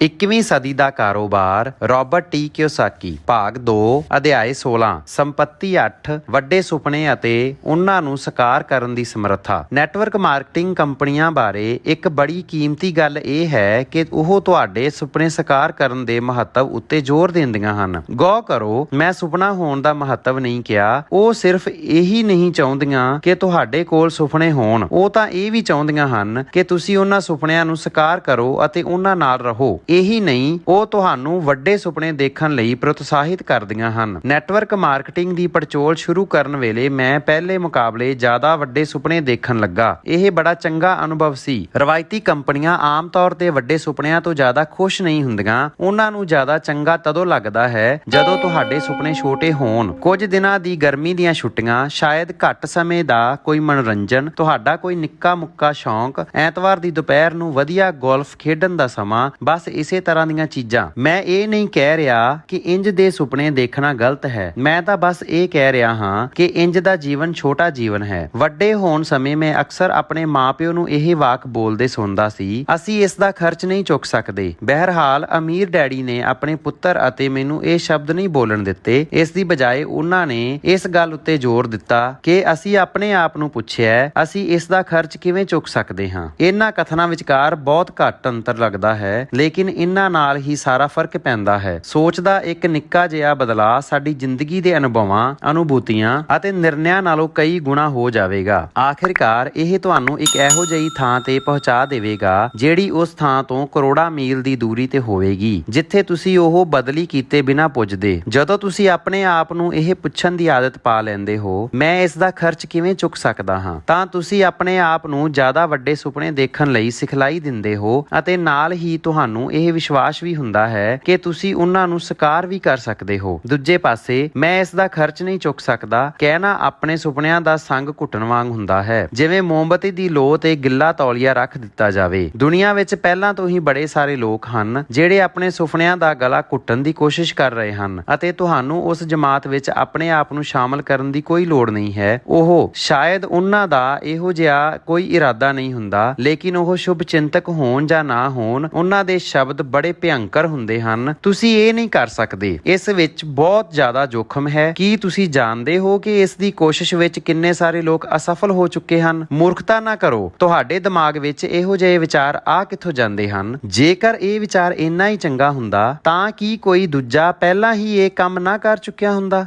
21ਵੀਂ ਸਦੀ ਦਾ ਕਾਰੋਬਾਰ Robert T Kiyosaki ਭਾਗ 2 ਅਧਿਆਇ 16 ਸੰਪੱਤੀ 8 ਵੱਡੇ ਸੁਪਨੇ ਅਤੇ ਉਹਨਾਂ ਨੂੰ ਸਾਕਾਰ ਕਰਨ ਦੀ ਸਮਰੱਥਾ। ਨੈਟਵਰਕ ਮਾਰਕੀਟਿੰਗ ਕੰਪਨੀਆਂ ਬਾਰੇ ਇੱਕ ਬੜੀ ਕੀਮਤੀ ਗੱਲ ਇਹ ਹੈ ਕਿ ਉਹ ਤੁਹਾਡੇ ਸੁਪਨੇ ਸਾਕਾਰ ਕਰਨ ਦੇ ਮਹੱਤਵ ਉੱਤੇ ਜ਼ੋਰ ਦਿੰਦੀਆਂ ਹਨ। ਗੌਰ ਕਰੋ, ਮੈਂ ਸੁਪਨਾ ਹੋਣ ਦਾ ਮਹੱਤਵ ਨਹੀਂ ਕਿਹਾ। ਉਹ ਸਿਰਫ ਇਹੀ ਨਹੀਂ ਚਾਹੁੰਦੀਆਂ ਕਿ ਤੁਹਾਡੇ ਕੋਲ ਸੁਪਨੇ ਹੋਣ, ਉਹ ਤਾਂ ਇਹ ਵੀ ਚਾਹੁੰਦੀਆਂ ਹਨ ਕਿ ਤੁਸੀਂ ਉਹਨਾਂ ਸੁਪਨਿਆਂ ਨੂੰ ਸਾਕਾਰ ਕਰੋ ਅਤੇ ਉਹਨਾਂ ਨਾਲ ਰਹੋ। ਇਹੀ ਨਹੀਂ, ਉਹ ਤੁਹਾਨੂੰ ਵੱਡੇ ਸੁਪਨੇ ਦੇਖਣ ਲਈ ਪ੍ਰੋਤਸਾਹਿਤ ਕਰਦੀਆਂ ਹਨ। ਨੈਟਵਰਕ ਮਾਰਕੀਟਿੰਗ ਦੀ ਪੜਚੋਲ ਸ਼ੁਰੂ ਕਰਨ ਵੇਲੇ ਮੈਂ ਪਹਿਲੇ ਮੁਕਾਬਲੇ ਜ਼ਿਆਦਾ ਵੱਡੇ ਸੁਪਨੇ ਦੇਖਣ ਲੱਗਾ। ਇਹ ਬੜਾ ਚੰਗਾ ਅਨੁਭਵ ਸੀ। ਰਵਾਇਤੀ ਕੰਪਨੀਆਂ ਆਮ ਤੌਰ ਤੇ ਵੱਡੇ ਸੁਪਨਿਆਂ ਤੋਂ ਜ਼ਿਆਦਾ ਖੁਸ਼ ਨਹੀਂ ਹੁੰਦੀਆਂ। ਉਹਨਾਂ ਨੂੰ ਜ਼ਿਆਦਾ ਚੰਗਾ ਤਦੋਂ ਲੱਗਦਾ ਹੈ ਜਦੋਂ ਤੁਹਾਡੇ ਸੁਪਨੇ ਛੋਟੇ ਹੋਣ। ਕੁਝ ਦਿਨਾਂ ਦੀ ਗਰਮੀ ਦੀਆਂ ਛੁੱਟੀਆਂ, ਸ਼ਾਇਦ ਘੱਟ ਸਮੇਂ ਦਾ ਕੋਈ ਮਨੋਰੰਜਨ, ਤੁਹਾਡਾ ਕੋਈ ਨਿੱਕਾ ਮੁੱਕਾ ਸ਼ੌਂਕ, ਐਤਵਾਰ ਦੀ ਦੁਪਹਿਰ ਨੂੰ ਵਧੀਆ ਗੋਲਫ ਖੇਡਣ ਦਾ ਸਮਾਂ, ਬਸ ਇਸੇ ਤਰ੍ਹਾਂ ਦੀਆਂ ਚੀਜ਼ਾਂ। ਮੈਂ ਇਹ ਨਹੀਂ ਕਹਿ ਰਿਹਾ ਕਿ ਇੰਜ ਦੇ ਸੁਪਨੇ ਦੇਖਣਾ ਗਲਤ ਹੈ। ਮੈਂ ਤਾਂ ਬਸ ਇਹ ਕਹਿ ਰਿਹਾ ਹਾਂ ਕਿ ਇੰਜ ਦਾ ਜੀਵਨ ਛੋਟਾ ਜੀਵਨ ਹੈ। ਵੱਡੇ ਹੋਣ ਸਮੇਂ ਮੈਂ ਅਕਸਰ ਆਪਣੇ ਮਾਪਿਓ ਨੂੰ ਇਹ ਵਾਕ ਬੋਲਦੇ ਸੁਣਦਾ ਸੀ, ਅਸੀਂ ਇਸ ਦਾ ਖਰਚ ਨਹੀਂ ਚੁੱਕ ਸਕਦੇ। ਬਹਿਰਹਾਲ ਅਮੀਰ ਡੈਡੀ ਨੇ ਆਪਣੇ ਪੁੱਤਰ ਅਤੇ ਮੈਨੂੰ ਇਹ ਸ਼ਬਦ ਨਹੀਂ ਬੋਲਣ ਦਿੱਤੇ। ਇਸ ਦੀ ਬਜਾਏ ਉਹਨਾਂ ਨੇ ਇਸ ਗੱਲ ਉੱਤੇ ਜ਼ੋਰ ਦਿੱਤਾ ਕਿ ਅਸੀਂ ਆਪਣੇ ਆਪ ਨੂੰ ਪੁੱਛਿਆ, ਅਸੀਂ ਇਸ ਦਾ ਖਰਚ ਕਿਵੇਂ ਚੁੱਕ ਸਕਦੇ ਹਾਂ। ਇਹਨਾਂ ਕਥਨਾਂ ਵਿਚਕਾਰ ਬਹੁਤ ਘੱਟ ਅੰਤਰ ਲੱਗਦਾ ਹੈ, ਲੇਕਿਨ ਇਹਨਾਂ ਨਾਲ ਹੀ ਸਾਰਾ ਫਰਕ ਪੈਂਦਾ ਹੈ। ਸੋਚ ਦਾ ਇੱਕ ਨਿੱਕਾ ਜਿਹਾ ਬਦਲਾਅ ਸਾਡੀ ਜ਼ਿੰਦਗੀ ਦੇ ਅਨੁਭਵਾਂ, ਅਨੁਭੂਤੀਆਂ ਅਤੇ ਨਿਰਣਿਆਂ ਨਾਲੋਂ ਕਈ ਗੁਣਾ ਹੋ ਜਾਵੇਗਾ। ਆਖਿਰਕਾਰ ਇਹ ਤੁਹਾਨੂੰ ਇੱਕ ਇਹੋ ਜਿਹੀ ਥਾਂ ਤੇ ਪਹੁੰਚਾ ਦੇਵੇਗਾ ਜਿਹੜੀ ਉਸ ਥਾਂ ਤੋਂ ਕਰੋੜਾਂ ਮੀਲ ਦੀ ਦੂਰੀ ਤੇ ਹੋਵੇਗੀ, ਜਿੱਥੇ ਤੁਸੀਂ ਉਹ ਬਦਲੀ ਕੀਤੇ ਬਿਨਾਂ ਪੁੱਜਦੇ। ਜਦੋਂ ਤੁਸੀਂ ਆਪਣੇ ਆਪ ਨੂੰ ਇਹ ਪੁੱਛਣ ਦੀ ਆਦਤ ਪਾ ਲੈਂਦੇ ਹੋ, ਮੈਂ ਇਸ ਦਾ ਖਰਚ ਕਿਵੇਂ ਚੁੱਕ ਸਕਦਾ ਹਾਂ, ਤਾਂ ਤੁਸੀਂ ਆਪਣੇ ਆਪ ਨੂੰ ਜ਼ਿਆਦਾ ਵੱਡੇ ਸੁਪਨੇ ਦੇਖਣ ਲਈ ਸਿਖਲਾਈ ਦਿੰਦੇ ਹੋ ਅਤੇ ਨਾਲ ਹੀ ਤੁਹਾਨੂੰ ਇਹ ਵਿਸ਼ਵਾਸ ਵੀ ਹੁੰਦਾ ਹੈ ਕਿ ਤੁਸੀਂ ਉਹਨਾਂ ਨੂੰ ਸਾਕਾਰ ਵੀ ਕਰ ਸਕਦੇ ਹੋ। ਦੂਜੇ ਪਾਸੇ, ਮੈਂ ਇਸ ਦਾ ਖਰਚ ਨਹੀਂ ਚੁੱਕ ਸਕਦਾ ਕਹਿਣਾ ਆਪਣੇ ਸੁਪਨਿਆਂ ਦਾ ਸੰਗ ਘੁੱਟਣ ਵਾਂਗ ਹੁੰਦਾ ਹੈ, ਜਿਵੇਂ ਮੋਮਬੱਤੀ ਦੀ ਲੋਅ ਤੇ ਗਿੱਲਾ ਤੌਲੀਆ ਰੱਖ ਦਿੱਤਾ ਜਾਵੇ। ਦੁਨੀਆ ਵਿੱਚ ਪਹਿਲਾਂ ਤੋਂ ਹੀ ਬੜੇ ਸਾਰੇ ਲੋਕ ਹਨ ਜਿਹੜੇ ਆਪਣੇ ਸੁਪਨਿਆਂ ਦਾ ਗਲਾ ਘੁੱਟਣ ਦੀ ਕੋਸ਼ਿਸ਼ ਕਰ ਰਹੇ ਹਨ ਅਤੇ ਤੁਹਾਨੂੰ ਉਸ ਜਮਾਤ ਵਿੱਚ ਆਪਣੇ ਆਪ ਨੂੰ ਸ਼ਾਮਲ ਕਰਨ ਦੀ ਕੋਈ ਲੋੜ ਨਹੀਂ ਹੈ। ਉਹ ਸ਼ਾਇਦ ਉਹਨਾਂ ਦਾ ਇਹੋ ਜਿਹਾ ਕੋਈ ਇਰਾਦਾ ਨਹੀਂ ਹੁੰਦਾ, ਲੇਕਿਨ ਉਹ ਸ਼ੁਭ ਚਿੰਤਕ ਹੋਣ ਜਾਂ ਨਾ ਹੋਣ, ਉਹਨਾਂ ਦੇ ਸ਼ਬਦ ਬੜੇ ਭਿਅੰਕਰ ਹੁੰਦੇ ਹਨ। ਤੁਸੀਂ ਇਹ ਨਹੀਂ ਕਰ ਸਕਦੇ। ਇਸ ਵਿੱਚ ਬਹੁਤ ਜ਼ਿਆਦਾ ਜੋਖਮ ਹੈ। ਕੀ ਤੁਸੀਂ ਜਾਣਦੇ ਹੋ ਕਿ ਇਸ ਦੀ ਕੋਸ਼ਿਸ਼ ਵਿੱਚ ਕਿੰਨੇ ਸਾਰੇ ਲੋਕ ਅਸਫਲ ਹੋ ਚੁੱਕੇ ਹਨ? ਮੂਰਖਤਾ ਨਾ ਕਰੋ। ਤੁਹਾਡੇ ਦਿਮਾਗ ਵਿੱਚ ਇਹੋ ਜਿਹੇ ਵਿਚਾਰ ਆ ਕਿੱਥੋਂ ਜਾਂਦੇ ਹਨ? ਜੇਕਰ ਇਹ ਵਿਚਾਰ ਇੰਨਾ ਹੀ ਚੰਗਾ ਹੁੰਦਾ ਤਾਂ ਕੀ ਕੋਈ ਦੂਜਾ ਪਹਿਲਾਂ ਹੀ ਇਹ ਕੰਮ ਨਾ ਕਰ ਚੁੱਕਿਆ ਹੁੰਦਾ?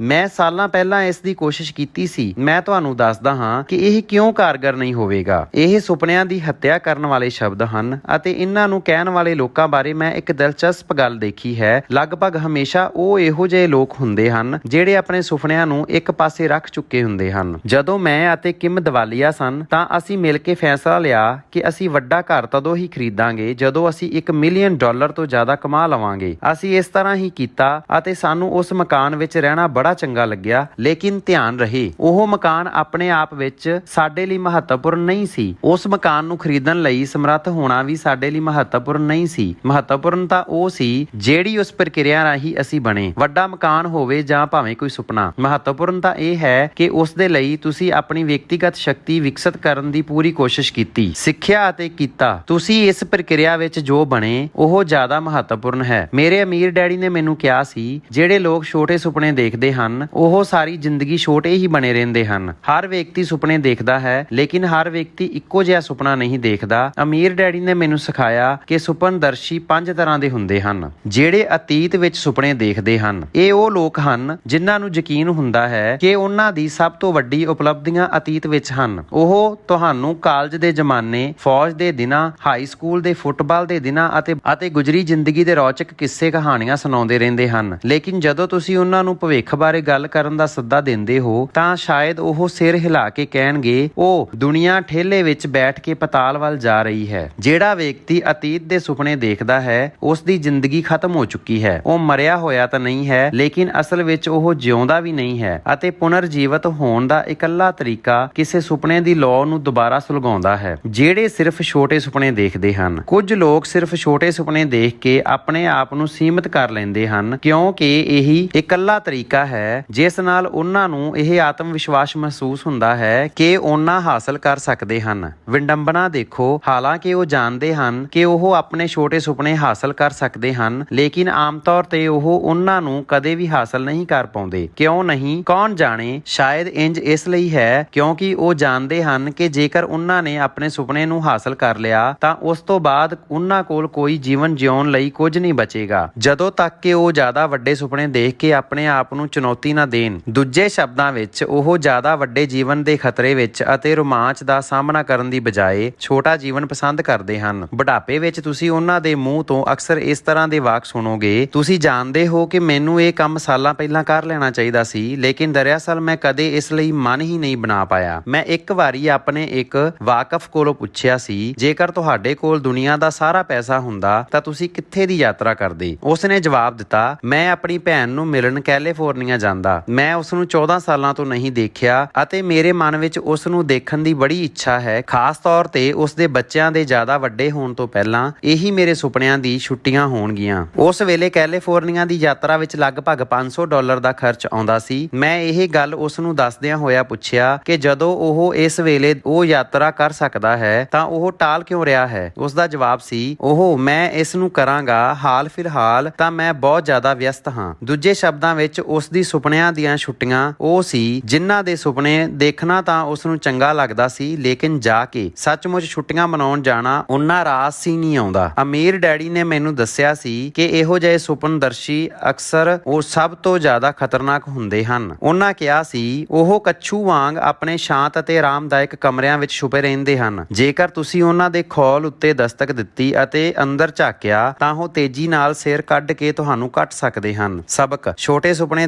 ਮੈਂ ਸਾਲਾਂ ਪਹਿਲਾਂ ਇਸ ਦੀ ਕੋਸ਼ਿਸ਼ ਕੀਤੀ ਸੀ। ਮੈਂ ਤੁਹਾਨੂੰ ਦੱਸਦਾ ਹਾਂ ਕਿ ਇਹ ਕਿਉਂ ਕਾਰਗਰ ਨਹੀਂ ਹੋਵੇਗਾ। ਇਹ ਸੁਪਨਿਆਂ ਦੀ ਹੱਤਿਆ ਕਰਨ ਵਾਲੇ ਸ਼ਬਦ ਹਨ ਅਤੇ ਇਹਨਾਂ ਨੂੰ ਕਹਿਣ ਵਾਲੇ ਲੋਕਾਂ ਬਾਰੇ ਮੈਂ ਇੱਕ ਦਿਲਚਸਪ ਗੱਲ ਦੇਖੀ ਹੈ। ਲਗਭਗ ਹਮੇਸ਼ਾ ਉਹ ਇਹੋ ਜਿਹੇ ਲੋਕ ਹੁੰਦੇ ਹਨ ਜਿਹੜੇ ਆਪਣੇ ਸੁਪਨਿਆਂ ਨੂੰ ਇੱਕ ਪਾਸੇ ਰੱਖ ਚੁੱਕੇ ਹੁੰਦੇ ਹਨ। ਜਦੋਂ ਮੈਂ ਅਤੇ ਕਿਮ ਦੀਵਾਲੀਆ ਸਨ ਤਾਂ ਅਸੀਂ ਮਿਲ ਕੇ ਫੈਸਲਾ ਲਿਆ ਕਿ ਅਸੀਂ ਵੱਡਾ ਘਰ ਤਦੋਂ ਹੀ ਖਰੀਦਾਂਗੇ ਜਦੋਂ ਅਸੀਂ $1 ਮਿਲੀਅਨ ਤੋਂ ਜ਼ਿਆਦਾ ਕਮਾ ਲਵਾਂਗੇ। ਅਸੀਂ ਇਸ ਤਰ੍ਹਾਂ ਹੀ ਕੀਤਾ ਅਤੇ ਸਾਨੂੰ ਉਸ ਮਕਾਨ ਵਿੱਚ ਰਹਿਣਾ ਬੜਾ ਚੰਗਾ ਲੱਗਿਆ। ਲੇਕਿਨ ਧਿਆਨ ਰਹੇ, ਉਹ ਮਕਾਨ ਆਪਣੇ ਆਪ ਵਿੱਚ ਸਾਡੇ ਲਈ ਮਹੱਤਵਪੂਰਨ ਨਹੀਂ ਸੀ। ਉਸ ਮਕਾਨ ਨੂੰ ਖਰੀਦਣ ਲਈ ਸਮਰੱਥ ਹੋਣਾ ਵੀ ਸਾਡੇ ਲਈ ਮਹੱਤਵਪੂਰਨ ਨਹੀਂ ਸੀ। ਮਹੱਤਵਪੂਰਨ ਤਾਂ ਉਹ ਸੀ ਜਿਹੜੀ ਉਸ ਪ੍ਰਕਿਰਿਆ ਰਾਹੀਂ ਅਸੀਂ ਬਣੇ। ਵੱਡਾ ਮਕਾਨ ਹੋਵੇ ਜਾਂ ਭਾਵੇਂ ਕੋਈ ਸੁਪਨਾ, ਮਹੱਤਵਪੂਰਨ ਤਾਂ ਇਹ ਹੈ ਕਿ ਉਸ ਦੇ ਲਈ ਤੁਸੀਂ ਆਪਣੀ ਵਿਅਕਤੀਗਤ ਸ਼ਕਤੀ ਵਿਕਸਿਤ ਕਰਨ ਦੀ ਪੂਰੀ ਕੋਸ਼ਿਸ਼ ਕੀਤੀ, ਸਿੱਖਿਆ ਅਤੇ ਕੀਤਾ। ਤੁਸੀਂ ਇਸ ਪ੍ਰਕਿਰਿਆ ਵਿੱਚ ਜੋ ਬਣੇ ਉਹ ਜ਼ਿਆਦਾ ਮਹੱਤਵਪੂਰਨ ਹੈ। ਮੇਰੇ ਅਮੀਰ ਡੈਡੀ ਨੇ ਮੈਨੂੰ ਕਿਹਾ ਸੀ, ਜਿਹੜੇ ਲੋਕ ਛੋਟੇ ਸੁਪਨੇ ਦੇਖਦੇ ਹਨ ਉਹ ਸਾਰੀ ਜ਼ਿੰਦਗੀ ਛੋਟੇ ਹੀ ਬਣੇ ਰਹਿੰਦੇ ਹਨ। ਹਰ ਵਿਅਕਤੀ ਸੁਪਨੇ ਦੇਖਦਾ ਹੈ, ਲੇਕਿਨ ਹਰ ਵਿਅਕਤੀ ਇੱਕੋ ਜਿਹਾ ਸੁਪਨਾ ਨਹੀਂ ਦੇਖਦਾ। ਅਮੀਰ ਡੈਡੀ ਨੇ ਮੈਨੂੰ ਸਿਖਾਇਆ ਕਿ ਸੁਪਨਦਰਸ਼ੀ 5 ਤਰ੍ਹਾਂ ਦੇ ਹੁੰਦੇ ਹਨ। ਜਿਹੜੇ ਅਤੀਤ ਵਿੱਚ ਸੁਪਨੇ ਦੇਖਦੇ ਹਨ, ਇਹ ਉਹ ਲੋਕ ਹਨ ਜਿਨ੍ਹਾਂ ਨੂੰ ਯਕੀਨ ਹੁੰਦਾ ਹੈ ਕਿ ਉਹਨਾਂ ਦੀ ਸਭ ਤੋਂ ਵੱਡੀ ਉਪਲਬਧੀਆਂ ਅਤੀਤ ਵਿੱਚ ਹਨ। ਉਹ ਤੁਹਾਨੂੰ ਕਾਲਜ ਦੇ ਜ਼ਮਾਨੇ, ਫੌਜ ਦੇ ਦਿਨਾਂ, ਹਾਈ ਸਕੂਲ ਦੇ ਫੁੱਟਬਾਲ ਦੇ ਦਿਨਾਂ ਅਤੇ ਗੁਜ਼ਰੀ ਜ਼ਿੰਦਗੀ ਦੇ ਰੌਚਕ ਕਿੱਸੇ ਕਹਾਣੀਆਂ ਸੁਣਾਉਂਦੇ ਰਹਿੰਦੇ ਹਨ। ਲੇਕਿਨ ਜਦੋਂ ਤੁਸੀਂ ਉਹਨਾਂ ਨੂੰ ਭਵਿੱਖ ਬਾਰੇ ਗੱਲ ਕਰਨ ਦਾ ਸੱਦਾ ਦਿੰਦੇ ਹੋ ਤਾਂ ਸ਼ਾਇਦ ਉਹ ਸਿਰ ਹਿਲਾ ਕੇ ਕਹਿਣਗੇ, ਉਹ ਦੁਨੀਆ ਠੇਲੇ ਵਿੱਚ ਬੈਠ ਕੇ ਪਤਾਲ ਵੱਲ ਜਾ ਰਹੀ ਹੈ। ਜਿਹੜਾ ਵਿਅਕਤੀ ਅਤੀਤ ਦੇ ਸੁਪਨੇ ਦੇਖਦਾ ਹੈ ਉਸ ਦੀ ਜ਼ਿੰਦਗੀ ਖਤਮ ਹੋ ਚੁੱਕੀ ਹੈ। ਉਹ ਮਰਿਆ ਹੋਇਆ ਤਾਂ ਨਹੀਂ ਹੈ, ਲੇਕਿਨ ਅਸਲ ਵਿੱਚ ਉਹ ਜਿਉਂਦਾ ਵੀ ਨਹੀਂ ਹੈ ਅਤੇ ਪੁਨਰ ਜੀਵਤ ਹੋਣ ਦਾ ਇਕੱਲਾ ਤਰੀਕਾ ਕਿਸੇ ਸੁਪਨੇ ਦੀ ਲੌ ਨੂੰ ਦੁਬਾਰਾ ਸੁਲਗਾਉਂਦਾ ਹੈ। ਜਿਹੜੇ ਸਿਰਫ ਛੋਟੇ ਸੁਪਨੇ ਦੇਖਦੇ ਹਨ। ਕੁਝ ਲੋਕ ਸਿਰਫ ਛੋਟੇ ਸੁਪਨੇ ਦੇਖ ਕੇ ਆਪਣੇ ਆਪ ਨੂੰ ਸੀਮਿਤ ਕਰ ਲੈਂਦੇ ਹਨ ਕਿਉਂਕਿ ਇਹੀ ਇਕੱਲਾ ਤਰੀਕਾ ਹੈ ਜਿਸ ਨਾਲ ਉਹਨਾਂ ਨੂੰ ਇਹ ਆਤਮ ਵਿਸ਼ਵਾਸ ਮਹਿਸੂਸ ਹੁੰਦਾ ਹੈ ਕਿ ਉਹਨਾਂ ਹਾਸਲ ਕਰ ਸਕਦੇ ਹਨ। ਵਿਡੰਬਨਾ ਦੇਖੋ, ਹਾਲਾਂਕਿ ਉਹ ਜਾਣਦੇ ਹਨ ਕਿ ਉਹ ਆਪਣੇ ਛੋਟੇ ਸੁਪਨੇ ਹਾਸਲ ਕਰ ਸਕਦੇ ਹਨ, ਲੇਕਿਨ ਆਮ ਤੌਰ ਤੇ ਉਹ ਉਹਨਾਂ ਨੂੰ ਕਦੇ ਵੀ ਹਾਸਲ ਨਹੀਂ ਕਰ ਪਾਉਂਦੇ। ਕਿਉਂ ਨਹੀਂ? ਕੌਣ ਜਾਣੇ। ਸ਼ਾਇਦ ਇੰਜ ਇਸ ਲਈ ਹੈ ਕਿਉਂਕਿ ਉਹ ਜਾਣਦੇ ਹਨ ਕਿ ਜੇਕਰ ਉਹਨਾਂ ਨੇ ਆਪਣੇ ਸੁਪਨੇ ਨੂੰ ਹਾਸਲ ਕਰ ਲਿਆ ਤਾਂ ਉਸ ਤੋਂ ਬਾਅਦ ਉਹਨਾਂ ਕੋਲ ਕੋਈ ਜੀਵਨ ਜਿਉਣ ਲਈ ਕੁਝ ਨਹੀਂ ਬਚੇਗਾ, ਜਦੋਂ ਤੱਕ ਕਿ ਉਹ ਜ਼ਿਆਦਾ ਵੱਡੇ ਸੁਪਨੇ ਦੇਖ ਕੇ ਆਪਣੇ ਆਪ ਨੂੰ ਚੁਣੌਤੀ ਨਾ ਦੇਣ। ਦੂਜੇ ਸ਼ਬਦਾਂ ਵਿੱਚ ਉਹ ਜ਼ਿਆਦਾ ਵੱਡੇ ਜੀਵਨ ਦੇ ਖਤਰੇ ਵਿੱਚ ਅਤੇ ਰੋਮਾਂਚ ਦਾ ਸਾਹਮਣਾ ਕਰਨ ਦੀ ਬਜਾਏ ਛੋਟਾ ਜੀਵਨ ਪਸੰਦ ਕਰਦੇ ਹਨ। ਬੁਢਾਪੇ ਵਿੱਚ ਤੁਸੀਂ ਉਹਨਾਂ ਦੇ ਮੂੰਹ ਤੋਂ ਅਕਸਰ ਇਸ ਤਰ੍ਹਾਂ ਦੇ ਵਾਕ ਸੁਣੋਗੇ, ਤੁਸੀਂ ਜਾਣਦੇ ਹੋ ਕਿ ਮੈਨੂੰ ਇਹ ਕੰਮ ਸਾਲਾਂ ਪਹਿਲਾਂ ਕਰ ਲੈਣਾ ਚਾਹੀਦਾ ਸੀ, ਲੇਕਿਨ ਦਰਅਸਲ ਮੈਂ ਕਦੇ ਇਸ ਲਈ ਮਨ ਹੀ ਨਹੀਂ ਬਣਾ ਪਾਇਆ। ਮੈਂ ਇੱਕ ਵਾਰੀ ਆਪਣੇ ਇੱਕ ਵਾਕਫ ਕੋਲੋਂ ਪੁੱਛਿਆ ਸੀ, ਜੇਕਰ ਤੁਹਾਡੇ ਕੋਲ ਦੁਨੀਆ ਦਾ ਸਾਰਾ ਪੈਸਾ ਹੁੰਦਾ ਤਾਂ ਤੁਸੀਂ ਕਿੱਥੇ ਦੀ ਯਾਤਰਾ ਕਰਦੇ? ਉਸਨੇ ਜਵਾਬ ਦਿੱਤਾ, ਮੈਂ ਆਪਣੀ ਭੈਣ ਨੂੰ ਮਿਲਣ ਕੈਲੀਫੋਰਨੀਆ ਜਾਂਦਾ। ਮੈਂ ਉਸ ਨੂੰ 14 ਸਾਲਾਂ ਤੋਂ ਨਹੀਂ ਦੇਖਿਆ ਅਤੇ ਮੇਰੇ ਮਨ ਵਿੱਚ ਉਸ ਨੂੰ ਦੇਖਣ ਦੀ ਬੜੀ ਇੱਛਾ ਹੈ, ਖਾਸ ਤੌਰ ਤੇ ਉਸ ਦੇ ਬੱਚਿਆਂ ਦੇ ਜ਼ਿਆਦਾ ਵੱਡੇ ਹੋਣ ਤੋਂ ਪਹਿਲਾਂ। ਇਹੀ ਮੇਰੇ ਸੁਪਨਿਆਂ ਦੀ ਛੁੱਟੀਆਂ ਹੋਣਗੀਆਂ। ਉਸ ਵੇਲੇ ਕੈਲੀਫੋਰਨੀਆ ਦੀ ਯਾਤਰਾ ਵਿੱਚ ਲਗਭਗ $500 ਦਾ ਖਰਚ ਆਉਂਦਾ ਸੀ। ਮੈਂ ਇਹ ਗੱਲ ਉਸ ਨੂੰ ਦੱਸਦਿਆਂ ਹੋਇਆ ਪੁੱਛਿਆ ਕਿ ਜਦੋਂ ਉਹ ਇਸ ਵੇਲੇ ਉਹ ਯਾਤਰਾ ਕਰ ਸਕਦਾ ਹੈ ਤਾਂ ਉਹ ਟਾਲ ਕਿਉਂ ਰਿਹਾ ਹੈ? ਉਸ ਦਾ ਜਵਾਬ ਸੀ, ਮੈਂ ਇਸ ਨੂੰ ਕਰਾਂਗਾ, ਹਾਲ ਫਿਲਹਾਲ ਤਾਂ ਮੈਂ ਬਹੁਤ ਜ਼ਿਆਦਾ ਵਿਅਸਤ ਹਾਂ। ਦੂਜੇ ਸ਼ਬਦਾਂ ਵਿੱਚ ਉਸ ਦੀ ਸੁਪਨਿਆਂ ਦੀਆਂ ਛੁੱਟੀਆਂ ਉਹ ਸੀ ਜਿਨ੍ਹਾਂ ਦੇ ਸੁਪਨੇ ਦੇਖਣਾ ਤਾਂ ਉਸ ਨੂੰ ਚੰਗਾ ਲੱਗਦਾ ਸੀ, ਲੇਕਿਨ ਜਾ ਕੇ ਸੱਚਮੁੱਚ ਛੁੱਟੀਆਂ ਮਨਾਉਣ ਜਾਣਾ ਉਹਨਾਂ ਰਾਸ ਹੀ ਨਹੀਂ ਆਉਂਦਾ। ਅਮੀਰ ਡੈਡੀ ਨੇ ਮੈਨੂੰ ਦੱਸਿਆ ਸੀ ਕਿ ਇਹੋ ਜਿਹੇ ਸੁਪਨਦਰਸ਼ੀ ਅਕਸਰ ਉਹ ਸਭ ਤੋਂ ਜ਼ਿਆਦਾ ਖਤਰਨਾਕ ਹੁੰਦੇ ਹਨ। ਉਹਨਾਂ ਕਿਹਾ ਸੀ, ਉਹ ਕੱਛੂ ਵਾਂਗ ਆਪਣੇ ਸ਼ਾਂਤ ਅਤੇ ਆਰਾਮਦਾਇਕ ਕਮਰਿਆਂ ਵਿੱਚ ਛੁਪੇ ਰਹਿੰਦੇ ਹਨ। ਜੇਕਰ ਤੁਸੀਂ ਉਹਨਾਂ ਦੇ ਖੋਲ ਉੱਤੇ ਦਸਤਕ ਦਿੱਤੀ ਅਤੇ ਅੰਦਰ ਝਾਕਿਆ ਤਾਂ ਉਹ ਤੇਜ਼ੀ ਨਾਲ ਸਿਰ ਕੱਢ ਕੇ ਤੁਹਾਨੂੰ ਕੱਟ ਸਕਦੇ ਹਨ। ਸਬਕ: ਛੋਟੇ ਸੁਪਨੇ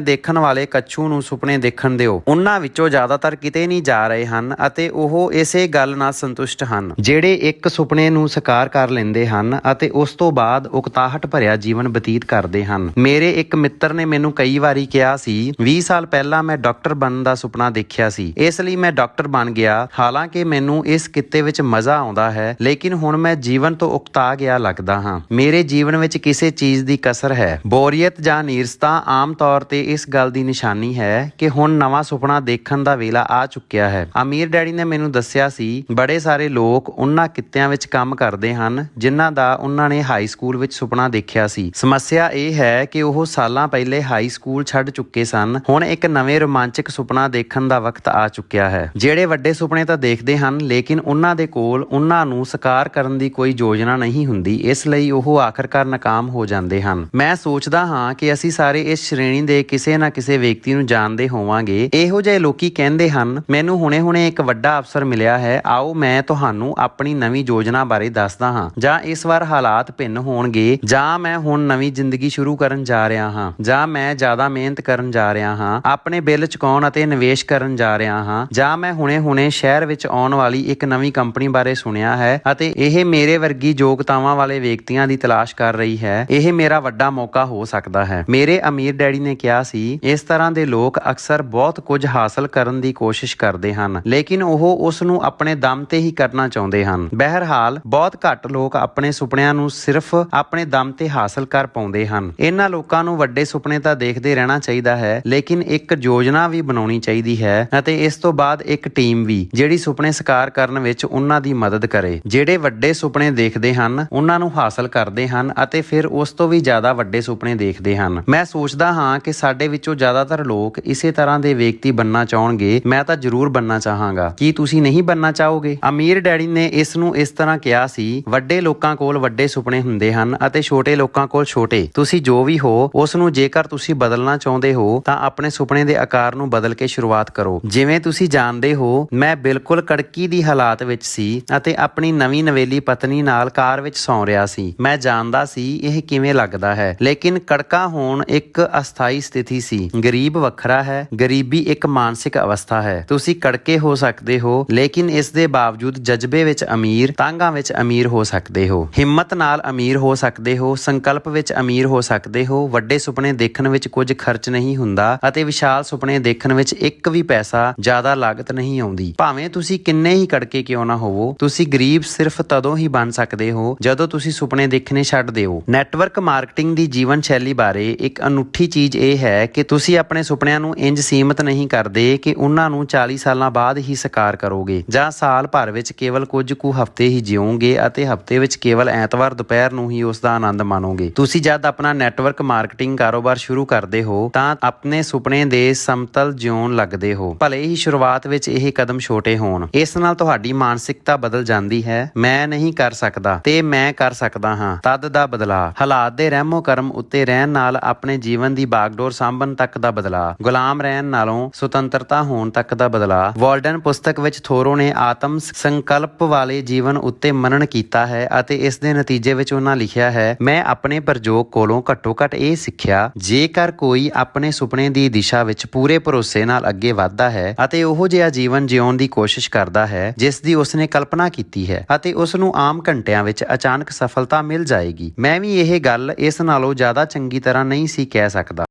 ਦੇਖਣ ਵਾਲੇ ਕੱਛੂ ਨੂੰ ਸੁਪਨੇ ਦੇਖਣ ਦਿਓ। ਉਹਨਾਂ ਵਿੱਚੋਂ ਜ਼ਿਆਦਾਤਰ ਕਿਤੇ ਨਹੀਂ ਜਾ ਰਹੇ ਹਨ ਅਤੇ ਉਹ ਇਸੇ ਗੱਲ ਨਾਲ ਸੰਤੁਸ਼ਟ ਹਨ। ਜਿਹੜੇ ਇੱਕ ਸੁਪਨੇ ਨੂੰ ਸਾਕਾਰ ਕਰ ਲੈਂਦੇ ਹਨ ਅਤੇ ਉਸ ਤੋਂ ਬਾਅਦ ਉਕਤਾਹਟ ਭਰਿਆ ਜੀਵਨ ਬਤੀਤ ਕਰਦੇ ਹਨ। ਮੇਰੇ ਇੱਕ ਮਿੱਤਰ ਨੇ ਮੈਨੂੰ ਕਈ ਵਾਰੀ ਕਿਹਾ ਸੀ, 20 ਸਾਲ ਪਹਿਲਾਂ ਮੈਂ ਡਾਕਟਰ ਬਣਨ ਦਾ ਸੁਪਨਾ ਦੇਖਿਆ ਸੀ, ਇਸ ਲਈ ਮੈਂ ਡਾਕਟਰ ਬਣ ਗਿਆ। ਹਾਲਾਂਕਿ ਮੈਨੂੰ ਇਸ ਕਿੱਤੇ ਵਿੱਚ ਮਜ਼ਾ ਆਉਂਦਾ ਹੈ, ਲੇਕਿਨ ਹੁਣ ਮੈਂ ਜੀਵਨ ਤੋਂ ਉਕਤਾ ਗਿਆ ਲੱਗਦਾ ਹਾਂ। ਮੇਰੇ ਜੀਵਨ ਵਿੱਚ ਕਿਸੇ ਚੀਜ਼ ਦੀ ਕਸਰ ਹੈ। ਬੋਰੀਅਤ ਜਾਂ ਨੀਰਸਤਾ ਆਮ ਤੌਰ ਤੇ ਇਸ ਗੱਲ ਦੀ ਨਿਸ਼ਾਨੀ ਹੈ ਕਿ ਹੁਣ ਨਵਾਂ ਸੁਪਨਾ ਦੇਖਣ ਦਾ ਵੇਲਾ ਆ ਚੁੱਕਿਆ ਹੈ। ਅਮੀਰ ਡੈਡੀ ਨੇ ਮੈਨੂੰ ਦੱਸਿਆ ਸੀ, ਬੜੇ ਸਾਰੇ ਲੋਕ ਉਹਨਾਂ ਕਿੱਤਿਆਂ ਵਿੱਚ ਕੰਮ ਕਰਦੇ ਹਨ ਜਿਨ੍ਹਾਂ ਦਾ ਉਹਨਾਂ ਨੇ ਹਾਈ ਸਕੂਲ ਵਿੱਚ ਸੁਪਨਾ ਦੇਖਿਆ ਸੀ। ਸਮੱਸਿਆ ਇਹ ਹੈ ਕਿ ਉਹ ਸਾਲਾਂ ਪਹਿਲੇ ਹਾਈ ਸਕੂਲ ਛੱਡ ਚੁੱਕੇ ਸਨ। ਹੁਣ ਇੱਕ ਨਵੇਂ ਰੋਮਾਂਚਕ ਸੁਪਨਾ ਦੇਖਣ ਦਾ ਵਕਤ ਆ ਚੁੱਕਿਆ ਹੈ। ਜਿਹੜੇ ਵੱਡੇ ਸੁਪਨੇ ਤਾਂ ਦੇਖਦੇ ਹਨ, ਲੇਕਿਨ ਉਹਨਾਂ ਦੇ ਕੋਲ ਉਹਨਾਂ ਨੂੰ ਸਾਕਾਰ ਕਰਨ ਦੀ ਕੋਈ ਯੋਜਨਾ ਨਹੀਂ ਹੁੰਦੀ, ਇਸ ਲਈ ਉਹ ਆਖਰਕਾਰ ਨਾਕਾਮ ਹੋ ਜਾਂਦੇ ਹਨ। ਮੈਂ ਸੋਚਦਾ ਹਾਂ ਕਿ ਅਸੀਂ ਸਾਰੇ ਇਸ ਸ਼੍ਰੇਣੀ ਦੇ ਕਿਸੇ ਨਾ ਕਿਸੇ ਵਿਅਕਤੀ ਨੂੰ ਜਾਣਦੇ ਹੋਵਾਂਗੇ। ਇਹੋ ਜਿਹੇ ਲੋਕੀ ਕਹਿੰਦੇ ਹਨ, ਮੈਨੂੰ ਹੁਣੇ-ਹੁਣੇ ਇੱਕ ਵੱਡਾ ਅਵਸਰ ਮਿਲਿਆ ਹੈ, ਆਓ ਮੈਂ ਤੁਹਾਨੂੰ ਆਪਣੀ ਨਵੀਂ ਯੋਜਨਾ ਬਾਰੇ ਦੱਸਦਾ ਹਾਂ, ਜਾਂ ਇਸ ਵਾਰ ਹਾਲਾਤ ਭਿੰਨ ਹੋਣਗੇ, ਜਾਂ ਮੈਂ ਹੁਣ ਨਵੀਂ ਜ਼ਿੰਦਗੀ ਸ਼ੁਰੂ ਕਰਨ ਜਾ ਰਿਹਾ ਹਾਂ, ਜਾਂ ਮੈਂ ਜ਼ਿਆਦਾ ਮਿਹਨਤ ਕਰਨ ਜਾ ਰਿਹਾ ਹਾਂ, ਆਪਣੇ ਬਿੱਲ ਚੁਕਾਉਣ ਅਤੇ ਨਿਵੇਸ਼ ਕਰਨ ਜਾ ਰਿਹਾ ਹਾਂ, ਜਾਂ ਮੈਂ ਹੁਣੇ-ਹੁਣੇ ਸ਼ਹਿਰ ਵਿੱਚ ਆਉਣ ਵਾਲੀ ਇੱਕ ਨਵੀਂ ਕੰਪਨੀ ਬਾਰੇ ਸੁਣਿਆ ਹੈ ਅਤੇ ਇਹ ਮੇਰੇ ਵਰਗੀ ਯੋਗਤਾਵਾਂ ਵਾਲੇ ਵਿਅਕਤੀਆਂ ਦੀ ਤਲਾਸ਼ ਕਰ ਰਹੀ ਹੈ। ਇਹ ਮੇਰਾ ਵੱਡਾ ਮੌਕਾ ਹੋ ਸਕਦਾ ਹੈ। ਮੇਰੇ ਅਮੀਰ ਡੈਡੀ ਨੇ ਕਿਹਾ ਸੀ, ਇਸ ਤਰ੍ਹਾਂ ਦੇ ਲੋਕ ਅਕਸਰ ਬਹੁਤ ਕੁਝ ਹਾਸਲ ਕਰਨ ਦੀ ਕੋਸ਼ਿਸ਼ ਕਰਦੇ ਹਨ, ਲੇਕਿਨ ਉਹ ਉਸ ਨੂੰ ਆਪਣੇ ਦਮ ਤੇ ਹੀ ਕਰਨਾ ਚਾਹੁੰਦੇ ਹਨ। ਬਹਿਰਹਾਲ ਬਹੁਤ ਘੱਟ ਲੋਕ ਆਪਣੇ ਸੁਪਨਿਆਂ ਨੂੰ ਸਿਰਫ ਆਪਣੇ ਦਮ ਤੇ ਹਾਸਲ ਕਰ ਪਾਉਂਦੇ ਹਨ। ਇਹਨਾਂ ਲੋਕਾਂ ਨੂੰ ਵੱਡੇ ਸੁਪਨੇ ਤਾਂ ਦੇਖਦੇ ਰਹਿਣਾ ਚਾਹੀਦਾ ਹੈ, ਲੇਕਿਨ ਇੱਕ ਯੋਜਨਾ ਵੀ ਬਣਾਉਣੀ ਚਾਹੀਦੀ ਹੈ ਅਤੇ ਇਸ ਤੋਂ ਬਾਅਦ ਇੱਕ ਟੀਮ ਵੀ, ਜਿਹੜੀ ਸੁਪਨੇ ਸਾਕਾਰ ਕਰਨ ਵਿੱਚ ਉਹਨਾਂ ਦੀ ਮਦਦ ਕਰੇ। ਜਿਹੜੇ ਵੱਡੇ ਸੁਪਨੇ ਦੇਖਦੇ ਹਨ, ਉਹਨਾਂ ਨੂੰ ਹਾਸਲ ਕਰਦੇ ਹਨ ਅਤੇ ਫਿਰ ਉਸ ਤੋਂ ਵੀ ਜ਼ਿਆਦਾ ਵੱਡੇ ਸੁਪਨੇ ਦੇਖਦੇ ਹਨ। ਮੈਂ ਸੋਚਦਾ ਹਾਂ ਕਿ ਸਾਡੇ ਵਿੱਚੋਂ ਜ਼ਿਆਦਾਤਰ ਲੋਕ ਇਸੇ ਤਰ੍ਹਾਂ ਦੇ ਵਿਅਕਤੀ ਬਣਨਾ ਚਾਹਣਗੇ। ਮੈਂ ਤਾਂ ਜ਼ਰੂਰ ਬਣਨਾ ਚਾਹਾਂਗਾ। ਕੀ ਤੁਸੀਂ ਨਹੀਂ ਬਣਨਾ ਚਾਹੋਗੇ? ਅਮੀਰ ਡੈਡੀ ਨੇ ਇਸ ਨੂੰ ਇਸ ਤਰ੍ਹਾਂ ਕਿਹਾ ਸੀ, ਵੱਡੇ ਲੋਕਾਂ ਕੋਲ ਵੱਡੇ ਸੁਪਨੇ ਹੁੰਦੇ ਹਨ ਅਤੇ ਛੋਟੇ ਲੋਕਾਂ ਕੋਲ ਛੋਟੇ। ਤੁਸੀਂ ਜੋ ਵੀ ਹੋ, ਉਸ ਨੂੰ ਜੇਕਰ ਤੁਸੀਂ ਬਦਲਣਾ ਚਾਹੁੰਦੇ ਹੋ ਤਾਂ ਆਪਣੇ ਸੁਪਨੇ ਦੇ ਆਕਾਰ ਨੂੰ ਬਦਲ ਕੇ ਸ਼ੁਰੂਆਤ ਕਰੋ। ਜਿਵੇਂ ਤੁਸੀਂ ਜਾਣਦੇ ਹੋ, ਮੈਂ ਬਿਲਕੁਲ ਕੜਕੀ ਦੀ ਹਾਲਾਤ ਵਿੱਚ ਸੀ ਅਤੇ ਆਪਣੀ ਨਵੀਂ ਨਵੇਲੀ ਪਤਨੀ ਨਾਲ ਕਾਰ ਵਿੱਚ ਸੌਂ ਰਿਹਾ ਸੀ। ਮੈਂ ਜਾਣਦਾ ਸੀ ਇਹ ਕਿਵੇਂ ਲੱਗਦਾ ਹੈ, ਲੇਕਿਨ ਕੜਕਾ ਹੋਣ ਇੱਕ ਅਸਥਾਈ ਸਥਿਤੀ ਸੀ। ਗਰੀਬ ਵੱਖਰਾ ਹੈ, ਗਰੀਬੀ ਇੱਕ ਮਾਨਸਿਕ ਅਵਸਥਾ ਹੈ। ਤੁਸੀਂ ਕੜਕੇ ਹੋ ਸਕਦੇ ਹੋ, ਲੇਕਿਨ ਇਸ ਦੇ ਬਾਵਜੂਦ ਜਜ਼ਬੇ ਵਿੱਚ ਅਮੀਰ, ਤਾਂਘਾਂ ਵਿੱਚ ਅਮੀਰ ਹੋ ਸਕਦੇ ਹੋ, ਹਿੰਮਤ ਨਾਲ ਅਮੀਰ ਹੋ ਸਕਦੇ ਹੋ, ਸੰਕਲਪ ਵਿੱਚ ਅਮੀਰ ਹੋ ਸਕਦੇ ਹੋ। ਵੱਡੇ ਸੁਪਨੇ ਦੇਖਣ ਵਿੱਚ ਕੁਝ ਖਰਚ ਨਹੀਂ ਹੁੰਦਾ ਅਤੇ ਵਿਸ਼ਾਲ ਸੁਪਨੇ ਦੇਖਣ ਵਿੱਚ ਇੱਕ ਵੀ ਪੈਸਾ ਜ਼ਿਆਦਾ ਲਾਗਤ ਨਹੀਂ ਆਉਂਦੀ। ਭਾਵੇਂ ਤੁਸੀਂ ਕਿੰਨੇ ਹੀ ਕੜਕੇ ਕਿਉਂ ਨਾ ਹੋਵੋ, ਤੁਸੀਂ ਗਰੀਬ ਸਿਰਫ ਤਦੋਂ ਹੀ ਬਣ ਸਕਦੇ ਹੋ ਜਦੋਂ ਤੁਸੀਂ ਸੁਪਨੇ ਦੇਖਣੇ ਛੱਡ ਦਿਓ। ਨੈਟਵਰਕ ਮਾਰਕੀਟਿੰਗ ਦੀ ਜੀਵਨ ਸ਼ੈਲੀ ਬਾਰੇ ਇੱਕ ਅਨੂਠੀ ਚੀਜ਼ ਇਹ ਹੈ ਕਿ ਤੁਸੀਂ ਆਪਣੇ ਸੁਪਨਿਆਂ ਨੂੰ ਇੰਜ ਸੀਮਤ ਨਹੀਂ ਕਰਦੇ ਕਿ ਉਹਨਾਂ ਨੂੰ 40 ਸਾਲਾਂ ਬਾਅਦ ਹੀ ਸਾਕਾਰ ਕਰੋਗੇ, ਜਾਂ ਸਾਲ ਭਰ ਵਿੱਚ ਕੇਵਲ ਕੁਝ ਕੁ ਹਫ਼ਤੇ ਹੀ ਜਿਉਗੇ ਅਤੇ ਹਫ਼ਤੇ ਵਿੱਚ ਕੇਵਲ ਐਤਵਾਰ ਦੁਪਹਿਰ ਨੂੰ ਹੀ ਉਸ ਦਾ ਆਨੰਦ ਮਾਣੋਗੇ। ਤੁਸੀਂ ਜਦ ਆਪਣਾ ਨੈਟਵਰਕ ਮਾਰਕੀਟਿੰਗ ਕਾਰੋਬਾਰ ਸ਼ੁਰੂ ਕਰਦੇ ਹੋ ਤਾਂ ਆਪਣੇ ਸੁਪਨੇ ਦੇ ਸਮਤਲ ਜਿਉਣ ਲੱਗਦੇ ਹੋ। ਭਲੇ ਹੀ ਸ਼ੁਰੂਆਤ ਵਿੱਚ ਇਹ ਕਦਮ ਛੋਟੇ ਹੋਣ। ਇਸ ਨਾਲ ਤੁਹਾਡੀ ਮਾਨਸਿਕਤਾ ਬਦਲ ਜਾਂਦੀ ਹੈ। ਮੈਂ ਨਹੀਂ ਕਰ ਸਕਦਾ ਤੇ ਮੈਂ ਕਰ ਸਕਦਾ ਹਾਂ ਤਦ ਦਾ ਬਦਲਾਅ। ਹਾਲਾਤ ਦੇ ਰਹਿਮੋ ਕਰਮ ਉੱਤੇ ਰਹਿਣ ਨਾਲ ਆਪਣੇ ਜੀਵਨ ਦੀ ਬਾਗਡੋਰ ਸਾਂਭਣ ਤੱਕ ਦਾ ਬਦਲਾਅ। ਗੁਲਾਮ ਰਹਿਣ ਨਾਲੋਂ ਸੁਤੰਤਰਤਾ ਹੋਣ ਤੱਕ ਦਾ ਬਦਲਾਅ। ਵਾਲਡਨ ਪੁਸਤਕ ਵਿੱਚ ਥੋਰੋ ਨੇ ਆਤਮ ਸੰਕਲਪ ਵਾਲੇ ਜੀਵਨ ਉੱਤੇ ਮਨਨ ਕੀਤਾ ਹੈ ਅਤੇ ਇਸ ਦੇ ਨਤੀਜੇ ਵਿੱਚ ਉਹਨਾਂ ਲਿਖਿਆ ਹੈ, ਮੈਂ ਆਪਣੇ ਪ੍ਰਯੋਗ ਕੋਲੋਂ ਘੱਟੋ ਘੱਟ ਇਹ ਸਿੱਖਿਆ, ਜੇਕਰ ਕੋਈ ਆਪਣੇ ਸੁਪਨੇ ਦੀ ਦਿਸ਼ਾ ਵਿੱਚ ਪੂਰੇ ਭਰੋਸੇ ਨਾਲ ਅੱਗੇ ਵਧਦਾ ਹੈ ਅਤੇ ਉਹੋ ਜਿਹਾ ਜੀਵਨ ਜਿਉਣ ਦੀ ਕੋਸ਼ਿਸ਼ ਕਰਦਾ ਹੈ ਜਿਸ ਦੀ ਉਸਨੇ ਕਲਪਨਾ ਕੀਤੀ ਹੈ ਅਤੇ ਉਸ ਨੂੰ ਆਮ ਘੰਟਿਆਂ ਵਿੱਚ ਅਚਾਨਕ ਸਫਲਤਾ ਮਿਲ ਜਾਏਗੀ। ਮੈਂ ਵੀ ਇਹ ਗੱਲ ਇਸ ਨਾਲੋਂ ਜ਼ਿਆਦਾ ਚੰਗੀ ਤਰ੍ਹਾਂ ਨਹੀਂ ਸੀ ਕਹਿ ਸਕਦਾ।